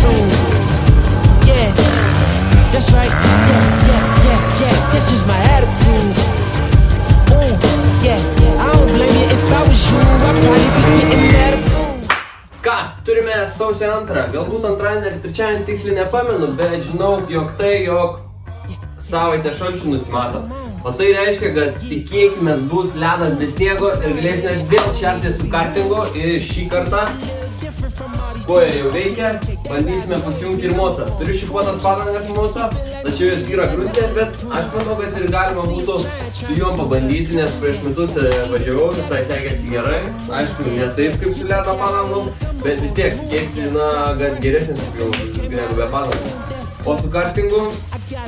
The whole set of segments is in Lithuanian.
attitude. Yeah, that's right. Yeah, that's just my attitude. Ooh, yeah, I don't blame you. If I was you, I'd probably be getting mad at too. Ką, turime sausio 2, galbūt 2 ir 3 tiksliai nepamenu, bet žinau, jog savaitę šalčių nusimato. O tai reiškia, kad tikėkime bus ledas be sniego ir galėsime vėl šertis su kartingu ir šį kartą koja jau veikia, bandysime pasijungti ir motą. Turiu šipuotas padangas moto, tačiau jos yra grūstinės, bet aš manau, kad ir galima būtų su juom pabandyti, nes prieš metus važiavau, visai sekėsi gerai. Aišku, ne taip kaip su ledo padangom, bet vis tiek tikėtina, kad geresnis negu be padangų. O su kartingu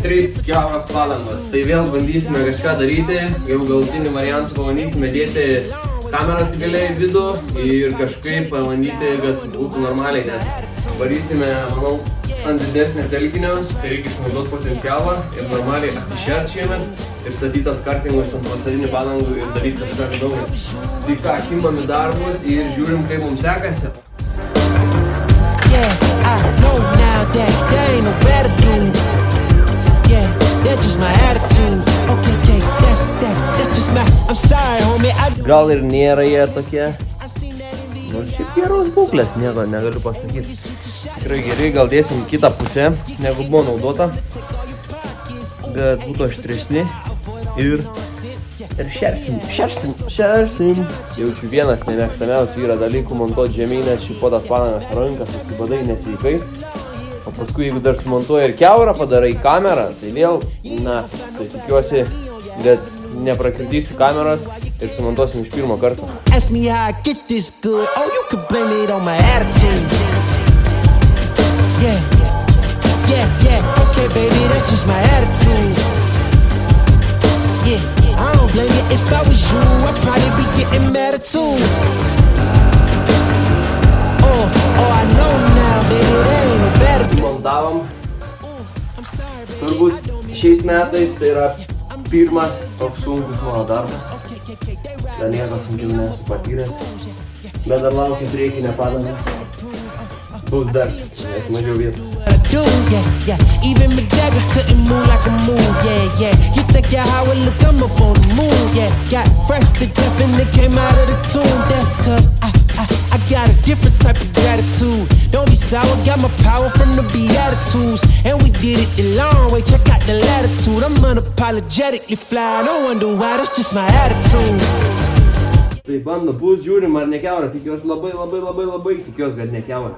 3 kiauros padangos. Tai vėl bandysime kažką daryti, jau galutinį variantą pabandysime dėti kameras įgaliai į vidų ir kažkaip pabandyti, kad būtų normaliai, nes varysime, manau, ant didesnio telkinio, tai reikia išnaudoti potencialą ir normaliai atsišert šiemet ir statytas kartingus ant vasarinių padangų ir daryti kažką įdomu. Tai ką, kimam į darbus ir žiūrim, kaip mums sekasi. I know now that there ain't no better dude. Yeah, that's just my attitude. Okay, that's just my. I'm sorry, homie. Gal ir nėra jie tokie. Nors šiaip geros būklės, nieko negaliu pasakyti. Tikrai gerai, gal dėsim kitą pusę, negu buvo naudota. Bet būtų aštresni ir šersim. Jaučiu vienas nemėgstamiausių yra dalykų montuoti žemynės, šipuotas padangas rankas, susibadai nesveikai. O paskui, jeigu dar sumontuoji ir kiaurą, padarai kamerą, tai vėl, tai tikiuosi, kad neprakirtysiu kameros ir sumontuosim iš pirmo karto. Ask me how I get this good. Oh, you can blame it on my attitude. Yeah. Okay, baby, that's just my attitude. Yeah. I don't blame you. If I was you, I'd probably be getting mad at too. Oh, I know now, baby, there ain't no better. Montavom. Turbūt šiais metais tai yra pirmas toks sunkus mano darbas. Dar nieko sunkiau nesu patyręs. Bet dar laukia priekinė padanga. Bus dar, nes mažiau vietų. Even Mick Jagger couldn't move like a move, yeah. You think you're how it look, I'm up on the moon, yeah. Got fresh to death and it came out of the tomb. That's cause I got a different type of gratitude. Don't be sour, got my power from the Beatitudes. And we did it the long way, check out the latitude. I'm unapologetically fly, no wonder why, that's just my attitude. Tai bando bus, žiūrim ar ne kiaurą, tikiuosi labai tikiuosi, kad ne kiaurą.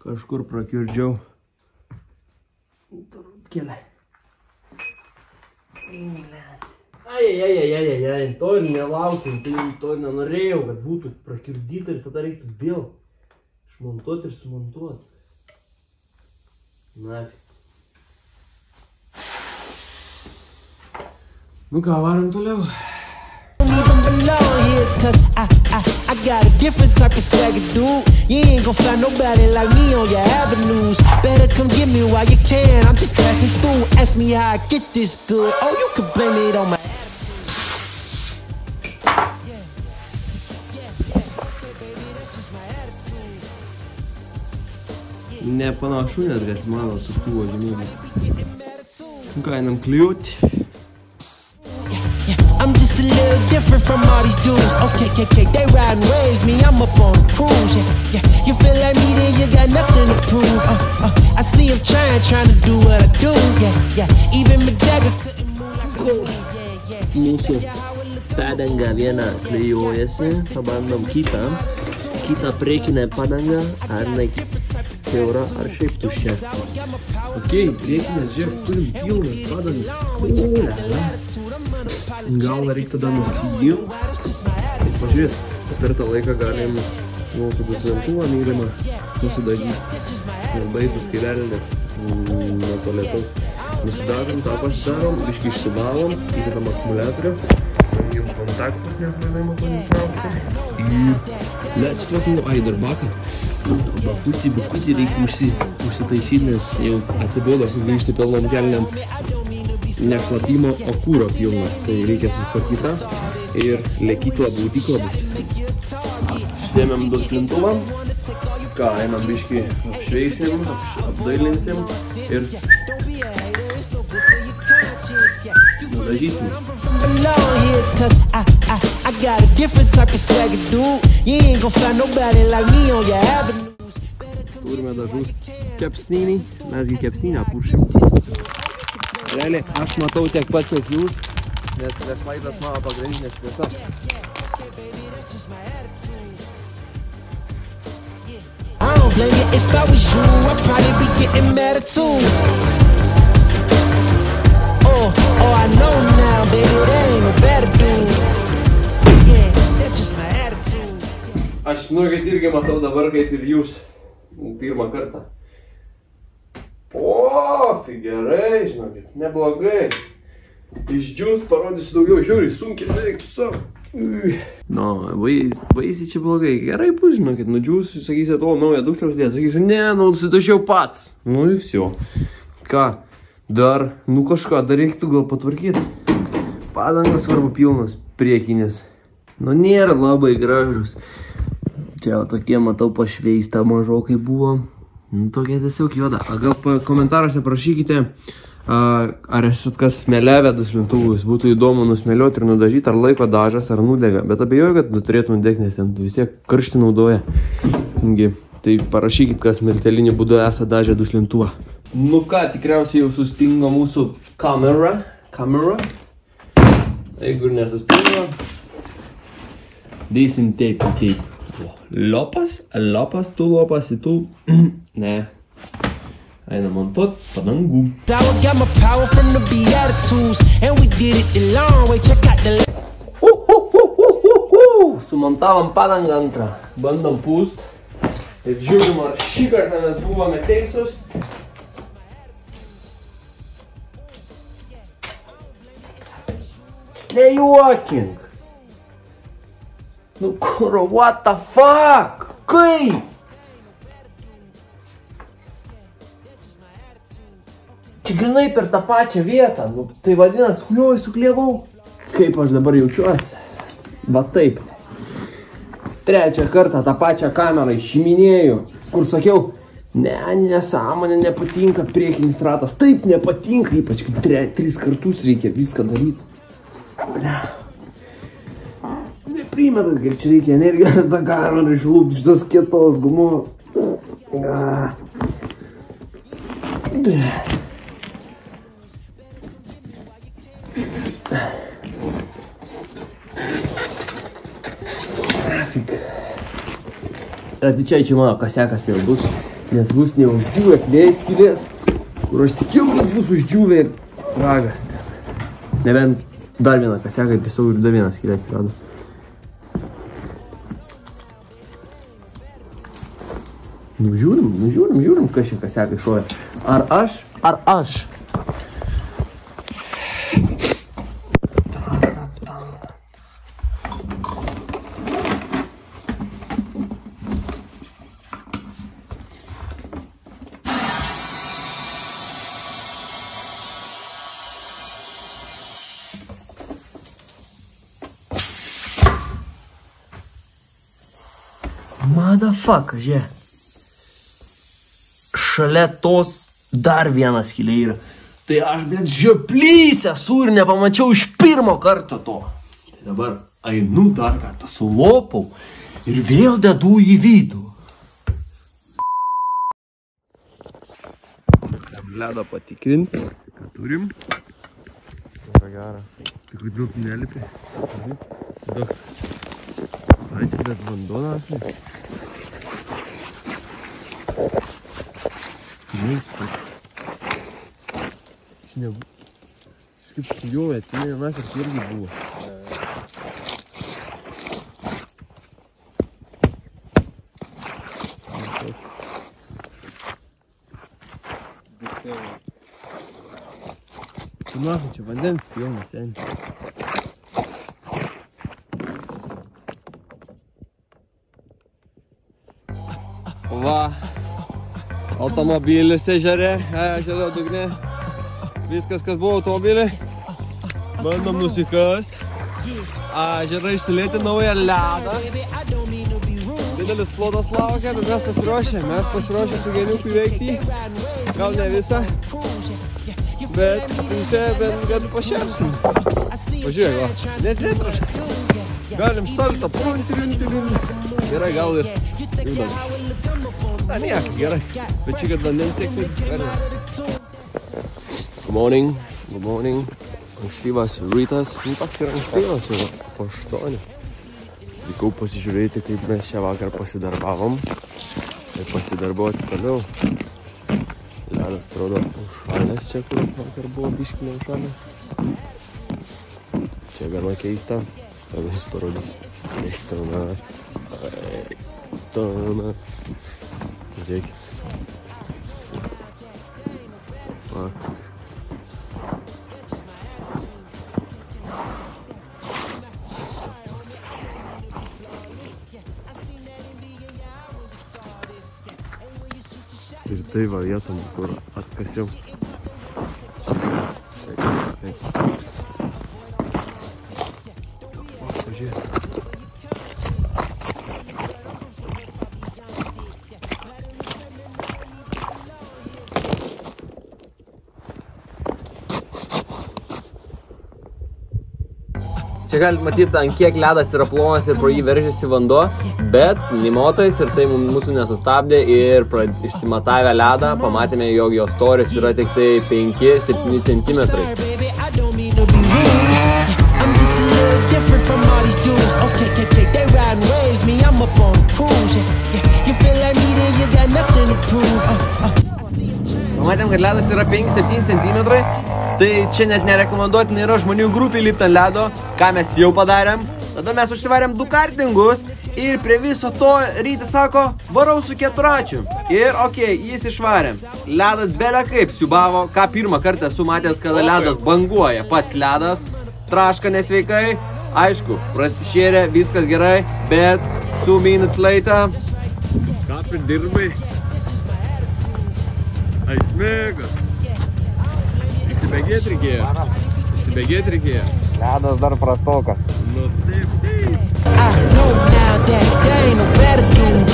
Kažkur prakiurdžiau. Kėlė. Ai, to ir nelaukiau, to ir nenorėjau, kad būtų prakiurdyta ir tada reiktų vėl išmontuoti ir sumontuoti. Nafi. Nu ką, varom toliau. I got a different type of swagger, dude. You ain't gon' find nobody like me on your avenues. Better come get me while you can, I'm just passing through. Ask me how I get this good. Oh, you can blame it on my Nepanašu net, kad mano su kuo žinybė. Ką einam kliūti? I'm just a little different from all these dudes. Okay, they riding waves, me, I'm up on a cruise. Yeah. You feel like me, then you got nothing to prove. I see him trying to do what I do. Yeah. Even Mick Jagger couldn't move like a move. Mūsų padanga viena klijuojasi, pabandom kitą priekinę padangą, ar jinai kiaura, ar šiaip tuščia. Okei, priekinės, žiūrėk, turim pilnas padangas. Gal reik tada nusigilt ir pažiūrėt, per tą laiką galim mūsų dusentuvą mylimą nusidagyti. Nes baisus kailelės nuo to lietaus. Nusidažom, tą pasidarom, biškį išsivalom, įdedam akumuliatorių, pradėjom kontaktus, nes galėjom panitraukti. Ir let's fucking, ai dar bakai. Bakutį reikia užsitaisyti, nes jau atsibodo sugrįžti pilnom kelniam ne šlapimo, o kūro pilnas. Tai reikia susitvarkyti tą ir lekyklą baudyklo bus. Dėmėm duslintuvą. Ką, einam biškį apšveisim, apdailinsim ir nudažysim. Turime dažus kepsnynį, mesgi kepsnynę puršim. Realiai, aš matau tiek pat, kiek jūs, nes flashlightas mano pagrindinė šviesa. I don't blame you. If I was you, I'd probably be getting mad at too. Oh, I know now, baby, that ain't no better dude. Yeah, that's just my attitude. Aš žinokit irgi matau dabar kaip ir jūs. Pirmą kartą. O, gerai, žinokit, neblogai. Išdžiūs, parodysiu daugiau, žiūri, sunkiai veiktų savo. No, baisiai čia blogai. Gerai bus, žinokit, nudžiūs, sakysit, o, naują dušą uždėt. Sakysiu, ne, nusitašiau pats. Nu ir visio. Ką, dar, nu kažką, dar reiktų gal patvarkyti. Padangas svarbu pilnas, priekinis. Nu, nėra labai gražus. Čia tokie, matau, pašveista mažokai buvo. Nu, tokie tiesiog juoda. Gal komentaruose prašykite, ar esat kas smėliavę duslintuvus. Būtų įdomu nusmėlioti ir nudažyti, ar laiko dažas, ar nudega. Bet abejoju, kad turėtų nudegti, nes ten vis tiek karštį naudoja. Tai parašykit, kas miltelinį būdu esat dažę duslintuvą. Nu ką, tikriausiai jau sustingo mūsų kamera. Jeigu ir nesustingo, dėsim taip. Lopas, tu lopasi, tu. Ne. Einam montuot padangų. Sumontavom padangą antrą. Bandom pūst. Ir žiūrim, ar šį kartą mes buvome teisūs. Nejuokink. Nu kur, what the fuck? Kaip? Čia grinai per tą pačią vietą. Nu, tai vadinas, huliuoj, suklievau. Kaip aš dabar jaučiuosi? Va taip. Trečią kartą tą pačią kamerą išiminėjau. Kur sakiau, ne, nesąmonė, nepatinka priekinis ratas. Taip nepatinka, ypač kai 3 kartus reikia viską daryti. Neprimetat, kad čia reikia energijos tą kamerą išlūpti šitos kietos gumos. Atvičiai čia mano kasekas vėl bus, nes bus neuždžiūvę klėjai skylės, kur aš tikiu, kad bus uždžiūvę ir ragas. Nebent dar vieną kaseką įpisau ir dar vieną skylę atsirado. Žiūrim, kas čia kasekai šoja. Ar aš? Motherfucker, žiūrėk. Šalia tos dar vienas skylė yra. Tai aš, blėt, žioplys esu ir nepamačiau iš pirmo karto to. Tai dabar einu dar kartą, sulopau ir vėl dedu į vidų. Ledą patikrinti, ką turim. Labai gera. Tai kodėl tu nelipi? Daug. Ai, čia dar vandonas. Čia nebuvo. Kažkaip skliuoja, atsimė, nakar tai irgi buvo. Tu nakar čia vandens pilnas, seniai. Va. Automobilis ežere, ežero dugne. Viskas, kas buvo automobilį. Bandom nusikast. Ežerą išsilėti naują ledą. Didelis plotas laukia, bet mes pasiruošę su geniuku įveikti. Gal ne visą, bet pusę bent pašersim. Pažiūrėk, va, netraška. Galim saltą, gerai, gal ir judam. Na, niek, gerai, bet čia kad vandens tiek galim. Good morning. Ankstyvas rytas, toks yra ankstyvas jau po 8. Vykau pasižiūrėti, kaip mes šią vakar pasidarbavom ir pasidarbuoti toliau. Ledas atrodo užšalęs čia, kur vakar buvo biškinė užšalęs. Čia gana keista, tada jis parodys keistana. Žiūrėkit. Va. Ir tai va vietom, kur atkasiau. Pažiūrėk. Čia galit matyti, ant kiek ledas yra plonas ir pro jį veržiasi vanduo, bet nimotais ir tai mūsų nesustabdė ir išsimatavę ledą pamatėme, jog jo storis yra tik tai 5-7 centimetrai. Pamatėm, kad ledas yra 5-7 centimetrai. Tai čia net nerekomenduotina yra žmonių grupiai lipti ant ledo, ką mes jau padarėm. Tada mes užsivarėm 2 kartingus ir prie viso to Rytis sako, varau su 4. Ir okei, jis išvarėm. Ledas belia kaip siubavo, ką pirmą kartą esu matęs, kada ledas banguoja. Pats ledas, traška nesveikai, aišku, prasišėrė, viskas gerai, bet 2 minutes later. Ką pridirbai? Aismėgas. Įsibėgėt reikėjo. Ledas dar prastokas. Nu taip. I know now that there ain't no better dude.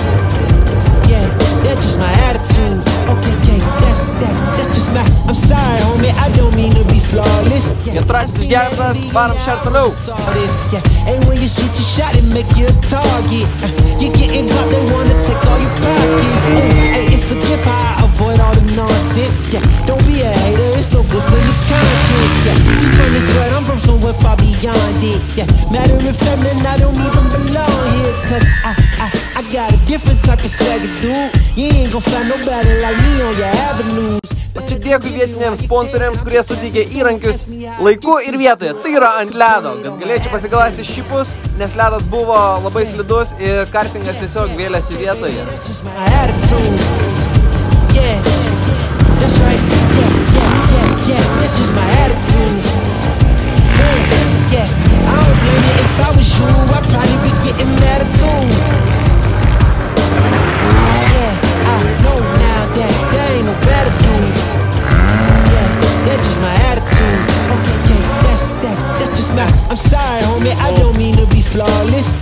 Yeah, that's just my attitude. Okay, that's just my... I'm sorry, homie, I don't mean to be flawless. Ketrasis geras, varam šią toliau. And when you shoot your shot, it make you a target. You're getting caught, they wanna take all your pockets. Hey, it's a gift, I avoid all the nonsense. Yeah, don't be a hater, it's no good for your conscience. Yeah, you from this world, I'm from somewhere far beyond it. Yeah, matter of fact, man, I don't even belong here. Cause I got a different type of swagger, dude. You ain't gon' find nobody like me on your avenues. O čia dėkui vietiniams sponsoriams, kurie suteikė įrankius laiku ir vietoje. Tai yra ant ledo, kad galėčiau pasigaląsti šipus, nes ledas buvo labai slidus ir kartingas tiesiog vėlėsi vietoje.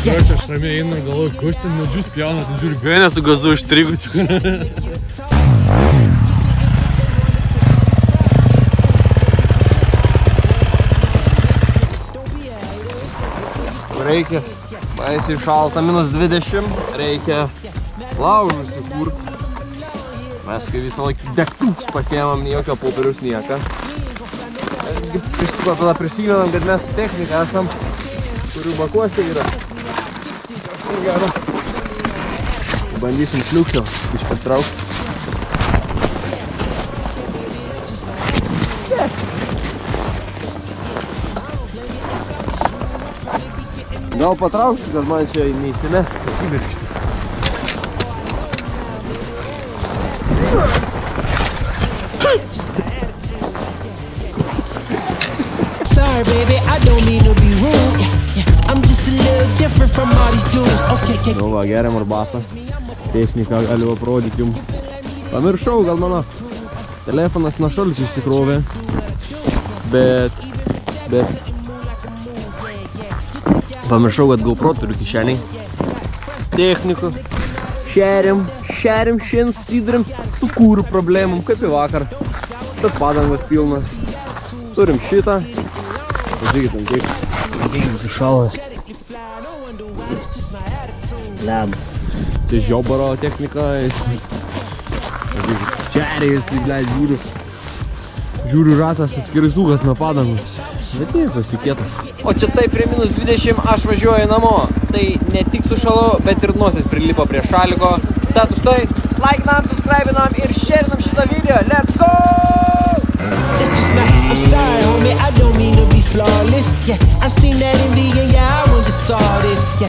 Короче, aš ramiai einu ir galvoju, koš ten medžius pjauna, ten žiūri Gainė su gazu užtrigusiu. Reikia, baisiai šalta, -20, reikia laužų įsikurt. Mes kai visą laiką degtuks pasiemam, jokio popieriaus nieką. Tada prisimenam, kad mes su technika esam, kurių bakuose yra. Kažkur gero. Bandysim šliukščio išpatraukti. Gal patraukti, kad man čia neįsimest, įsibirkštis. Sorry, baby, I don't mean to be rude. I'm just a little different from all these dudes. Okay. Nu va, geriam arbatą. Techniką galiu aprodyti jums. Pamiršau, gal mano telefonas nuo šalčio išsikrovė. Bet... Pamiršau, kad GoPro turiu kišeniai. Technikų. Šeriam šiandien susidurim su kūrų problemom, kaip į vakar. Tas padangas pilnas. Turim šitą. Pažiūrėkit, kiek sušalas. Ledas. Čia žiobaro technika. Čerės, žiūriu ratas atskirai sugas nuo padangus. Bet nieko, pasikėtas. O čia taip prie minus 20 aš važiuoju namo. Tai ne tik sušalau, bet ir nosis prilipo prie šaliko. Tad už tai laikinam, subscribinam ir šerinam šitą video. Let's go! That's just not, I'm sorry, homie, I don't mean to be flawless. Yeah, I seen that envy in your eye when you saw this. Yeah.